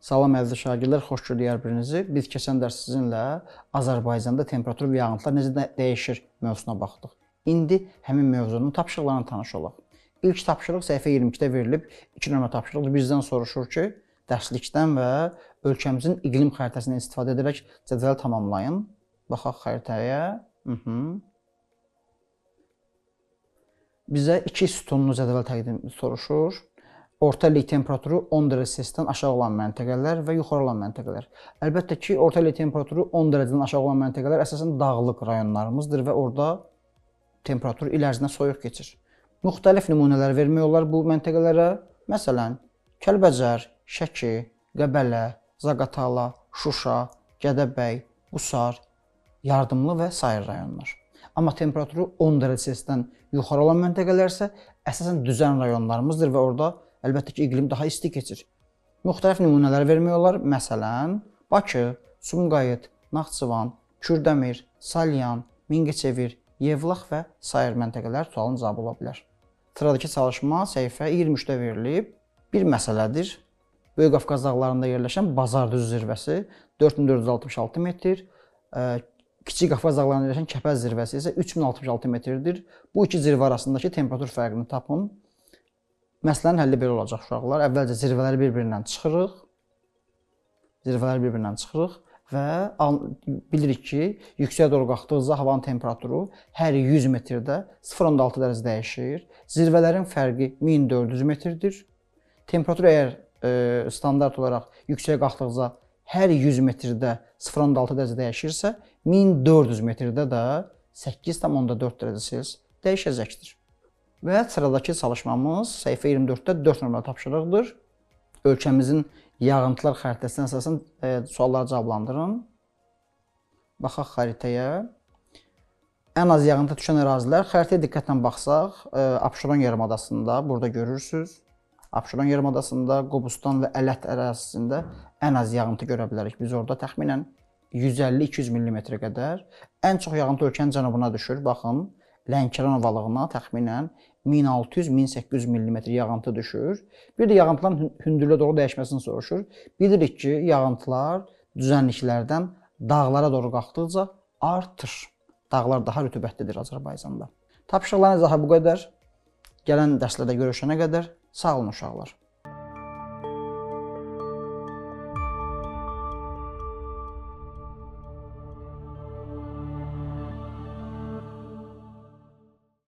Salam əziz şagirdlər, xoş gördük hər birinizi. Biz keçən dərs sizinlə Azərbaycanda temperatur və yağıntılar necə dəyişir mövzusuna baxdıq. İndi həmin mövzunun tapşırıqlarına tanış olaq. İlk tapşırıq səhifə 22-də verilib, 2 nömrə tapşırıqdır. Bizdən soruşur ki, dərslikdən və ölkəmizin iqlim xəritəsindən istifadə edərək cədvəli tamamlayın. Baxaq xəritəyə. Bizə 2 sütunlu cədvəl təqdim soruşur. Orta illik temperaturu 10 dərəcə Selsiusdan aşağı olan məntəqələr və yuxarı olan məntəqələr. Əlbəttə ki, orta illik temperaturu 10 dərəcədən aşağı olan məntəqələr əsasən dağlıq rayonlarımızdır və orada temperatur il ərzində soyuq keçir. Müxtəlif nümunələr vermək olar bu məntəqələrə. Məsələn, Kəlbəcər, Şəki, Qəbələ, Zaqatala, Şuşa, Gədəbəy, Qusar, Yardımlı və sair rayonlar. Amma temperaturu 10 dərəcə Selsiusdan yuxarı olan məntəqələr isə əsasən düzən rayonlarımızdır və orada əlbəttə ki, iqlim daha isti keçir. Müxtəlif nümunələr vermək olar. Məsələn, Bakı, Sumqayıt, Naxçıvan, Kürdəmir, Salyan, Mingəçevir, Yevlax və sair məntəqələr sualın cavabı ola bilər. Sıradakı çalışma səhifə 23-də verilib. Bir məsələdir. Böyük Qafqaz dağlarında yerləşən Bazardüz zirvəsi 4466 metr, Kiçik Qafqaz dağlarında yerləşən Kəpəz zirvəsi isə 3066 metrdir. Bu iki zirvə arasındakı temperatur fərqini tapın. Məsələnin həlli belə olacaq uşaqlar. Əvvəlcə zirvələri bir-birindən çıxırıq və bilirik ki, yüksəyə doğru qalxdıqca havanın temperaturu hər 100 metrdə 0,6 dərəcə dəyişir. Zirvələrin fərqi 1400 metrdir. Temperatur əgər standart olaraq yüksəyə qalxdıqca hər 100 metrdə 0,6 dərəcə dəyişirsə, 1400 metrdə də 8,4 dərəcə Selsius dəyişəcəkdir. Və sıradakı çalışmamız səhifə 24-də 4 nömrəli tapşırıqdır. Ölkəmizin yağıntılar xəritəsindən əsasən sualları cavablandırın. Baxaq xəritəyə. Ən az yağıntı düşən ərazilər. Xəritəyə diqqətlə baxsaq, Abşeron yarımadasında, burada görürsünüz. Abşeron yarımadasında, Qobustan və Ələt ərazisində ən az yağıntı görə bilərik. Biz orada təxminən 150-200 mm qədər. Ən çox yağıntı ölkənin cənubuna düşür. Baxın, Lənkəran ovalığına təxminən 1600-1800 mm yağıntı düşür. Bir də yağıntıların hündürlüyə doğru dəyişməsini soruşur. Bilirik ki, yağıntılar düzənliklərdən dağlara doğru qalxdıqca artır. Dağlar daha rütubətlidir Azərbaycanda. Tapşırıqların izahı bu qədər. Gələn dərslərdə görüşənə qədər sağ olun uşaqlar.